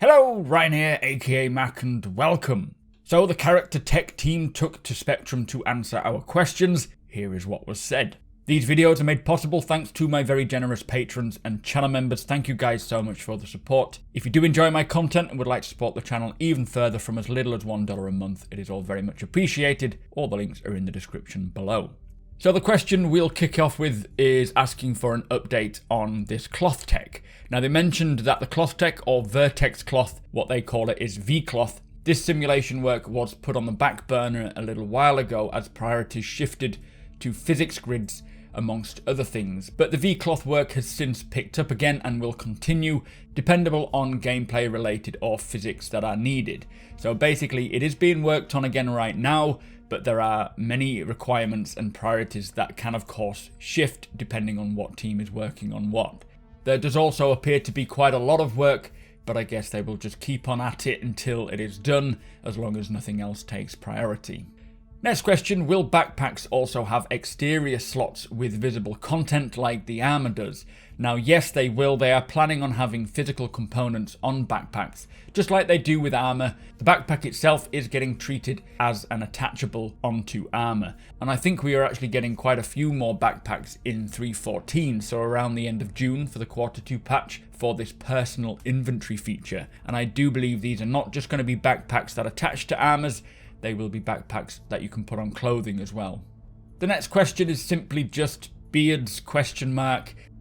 Hello, Ryan here, aka Mac, and welcome. So the character tech team took to Spectrum to answer our questions. Here is what was said. These videos are made possible thanks to my very generous patrons and channel members. Thank you guys so much for the support. If you do enjoy my content and would like to support the channel even further from as little as $1 a month, it is all very much appreciated. All the links are in the description below. So the question we'll kick off with is asking for an update on this cloth tech. Now they mentioned that the cloth tech, or vertex cloth, what they call it, is V-cloth. This simulation work was put on the back burner a little while ago as priorities shifted to physics grids amongst other things, but the V-cloth work has since picked up again and will continue, dependable on gameplay related or physics that are needed. So basically it is being worked on again right now, but there are many requirements and priorities that can of course shift depending on what team is working on what. There does also appear to be quite a lot of work, but I guess they will just keep on at it until it is done, as long as nothing else takes priority. Next question, will backpacks also have exterior slots with visible content like the Armour does? Now yes they will, they are planning on having physical components on backpacks, just like they do with Armour. The backpack itself is getting treated as an attachable onto Armour, and I think we are actually getting quite a few more backpacks in 3.14, so around the end of June for the Q2 patch for this personal inventory feature. And I do believe these are not just going to be backpacks that attach to Armours, they will be backpacks that you can put on clothing as well. The next question is simply just beards ?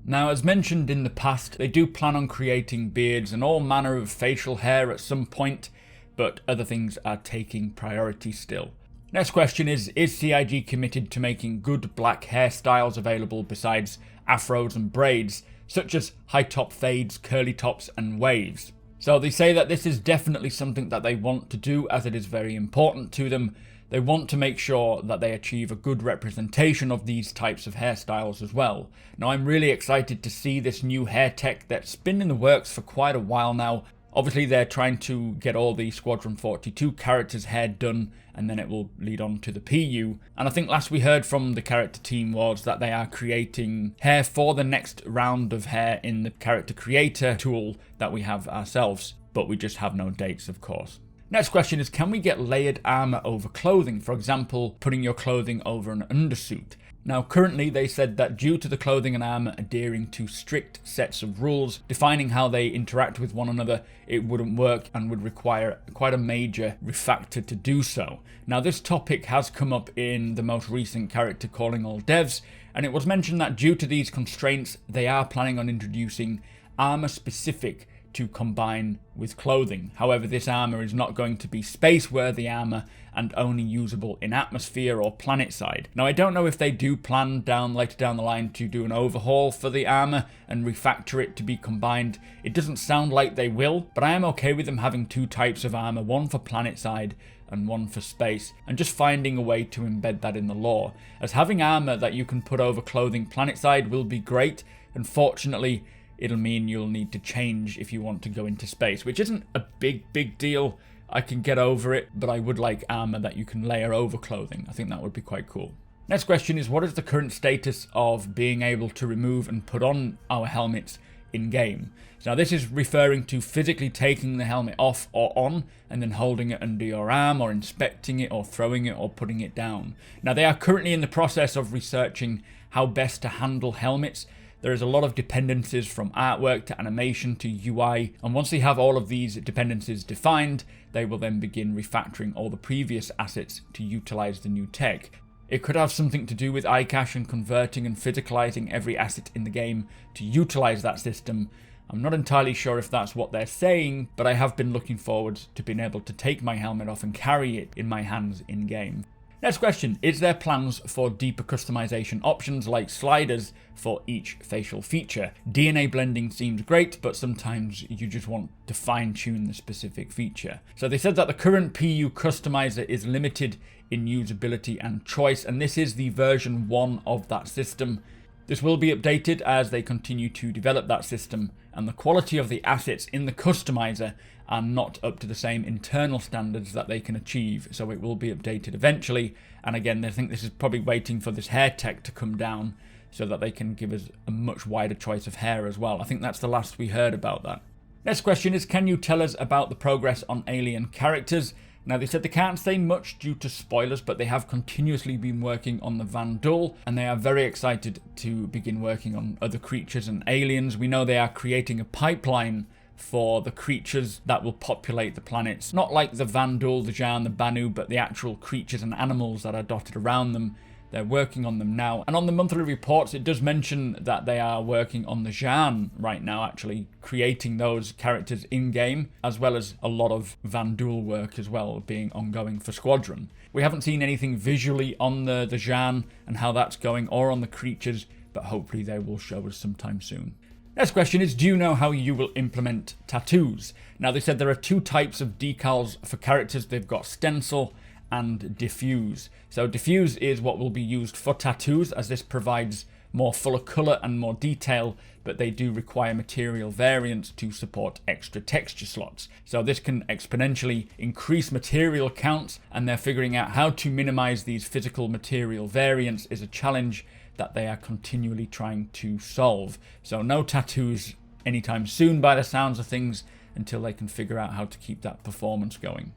Now as mentioned in the past, they do plan on creating beards and all manner of facial hair at some point, but other things are taking priority still. Next question is CIG committed to making good black hairstyles available besides afros and braids, such as high top fades, curly tops and waves? So they say that this is definitely something that they want to do, as it is very important to them. They want to make sure that they achieve a good representation of these types of hairstyles as well. Now I'm really excited to see this new hair tech that's been in the works for quite a while now. Obviously they're trying to get all the Squadron 42 characters' hair done, and then it will lead on to the PU. And I think last we heard from the character team was that they are creating hair for the next round of hair in the character creator tool that we have ourselves, but we just have no dates of course. Next question is, can we get layered armor over clothing? For example, putting your clothing over an undersuit. Now currently they said that due to the clothing and armor adhering to strict sets of rules defining how they interact with one another, it wouldn't work and would require quite a major refactor to do so. Now this topic has come up in the most recent character calling all devs, and it was mentioned that due to these constraints they are planning on introducing armor specific to combine with clothing. However, this armor is not going to be space-worthy armor and only usable in atmosphere or planet side. Now I don't know if they do plan later down the line to do an overhaul for the armor and refactor it to be combined. It doesn't sound like they will, but I am okay with them having two types of armor, one for planet side and one for space, and just finding a way to embed that in the lore, as having armor that you can put over clothing planet side will be great. Unfortunately, it'll mean you'll need to change if you want to go into space, which isn't a big deal. I can get over it, but I would like armor that you can layer over clothing. I think that would be quite cool. Next question is, what is the current status of being able to remove and put on our helmets in game? Now this is referring to physically taking the helmet off or on and then holding it under your arm, or inspecting it, or throwing it, or putting it down. Now they are currently in the process of researching how best to handle helmets. There is a lot of dependencies from artwork to animation to UI, and once they have all of these dependencies defined, they will then begin refactoring all the previous assets to utilize the new tech. It could have something to do with iCache and converting and physicalizing every asset in the game to utilize that system. I'm not entirely sure if that's what they're saying, but I have been looking forward to being able to take my helmet off and carry it in my hands in game. Next question, is there plans for deeper customization options like sliders for each facial feature? DNA blending seems great, but sometimes you just want to fine-tune the specific feature. So they said that the current PU customizer is limited in usability and choice, and this is the version 1 of that system. This will be updated as they continue to develop that system, and the quality of the assets in the customizer are not up to the same internal standards that they can achieve, so it will be updated eventually. And again, I think this is probably waiting for this hair tech to come down so that they can give us a much wider choice of hair as well. I think that's the last we heard about that. Next question is, can you tell us about the progress on alien characters? Now, they said they can't say much due to spoilers, but they have continuously been working on the Vanduul, and they are very excited to begin working on other creatures and aliens. We know they are creating a pipeline for the creatures that will populate the planets. Not like the Vanduul, the Jan, the Banu, but the actual creatures and animals that are dotted around them. They're working on them now. And on the monthly reports, it does mention that they are working on the Jan right now, actually creating those characters in-game, as well as a lot of Vanduul work as well being ongoing for Squadron. We haven't seen anything visually on the Jan and how that's going, or on the creatures, but hopefully they will show us sometime soon. Next question is, do you know how you will implement tattoos? Now, they said there are 2 types of decals for characters. They've got stencil and diffuse. So diffuse is what will be used for tattoos, as this provides more fuller colour and more detail, but they do require material variants to support extra texture slots. So this can exponentially increase material counts, and they're figuring out how to minimize these physical material variants is a challenge that they are continually trying to solve. So no tattoos anytime soon by the sounds of things, until they can figure out how to keep that performance going.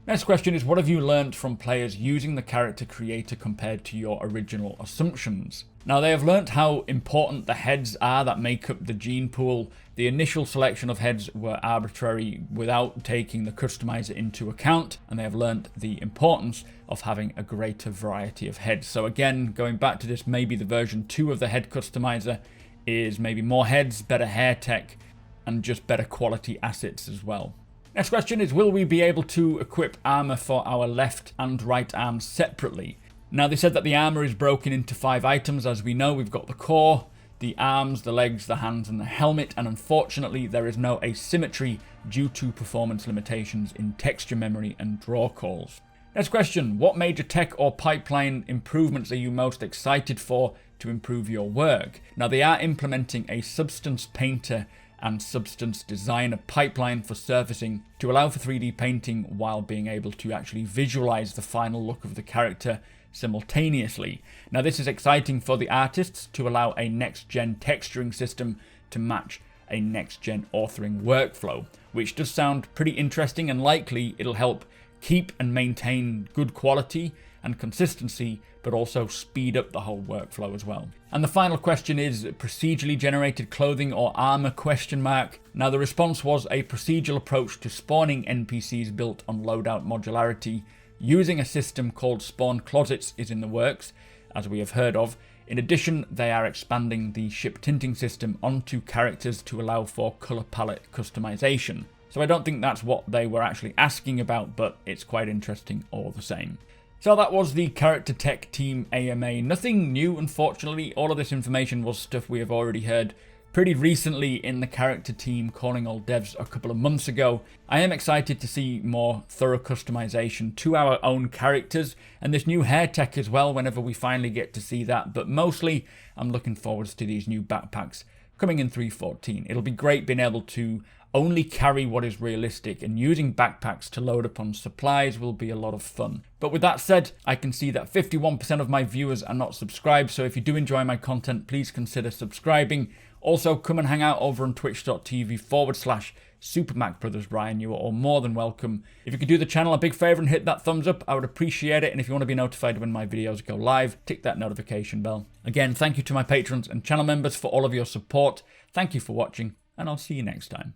Next question is, what have you learned from players using the character creator compared to your original assumptions? Now, they have learnt how important the heads are that make up the gene pool. The initial selection of heads were arbitrary without taking the customizer into account, and they have learnt the importance of having a greater variety of heads. So again, going back to this, maybe the version 2 of the head customizer is maybe more heads, better hair tech, and just better quality assets as well. Next question is, will we be able to equip armor for our left and right arms separately? Now, they said that the armor is broken into 5 items. As we know, we've got the core, the arms, the legs, the hands, and the helmet, and unfortunately there is no asymmetry due to performance limitations in texture memory and draw calls. Next question, what major tech or pipeline improvements are you most excited for to improve your work? Now, they are implementing a substance painter and substance designer pipeline for surfacing to allow for 3D painting while being able to actually visualize the final look of the character simultaneously. Now, this is exciting for the artists to allow a next-gen texturing system to match a next-gen authoring workflow, which does sound pretty interesting, and likely it'll help keep and maintain good quality and consistency, but also speed up the whole workflow as well. And the final question is, procedurally generated clothing or armor ? Now, the response was a procedural approach to spawning NPCs built on loadout modularity using a system called Spawn Closets is in the works, as we have heard of. In addition, they are expanding the ship tinting system onto characters to allow for color palette customization. So I don't think that's what they were actually asking about, but it's quite interesting all the same. So that was the Character Tech Team AMA. Nothing new, unfortunately. All of this information was stuff we have already heard pretty recently in the Character Team Calling All Devs a couple of months ago. I am excited to see more thorough customization to our own characters, and this new hair tech as well whenever we finally get to see that. But mostly, I'm looking forward to these new backpacks coming in 3.14. It'll be great being able to only carry what is realistic, and using backpacks to load up on supplies will be a lot of fun. But with that said, I can see that 51% of my viewers are not subscribed, so if you do enjoy my content, please consider subscribing. Also, come and hang out over on twitch.tv/supermacbrothers, Ryan. You are all more than welcome. If you could do the channel a big favour and hit that thumbs up, I would appreciate it. And if you want to be notified when my videos go live, tick that notification bell. Again, thank you to my patrons and channel members for all of your support. Thank you for watching, and I'll see you next time.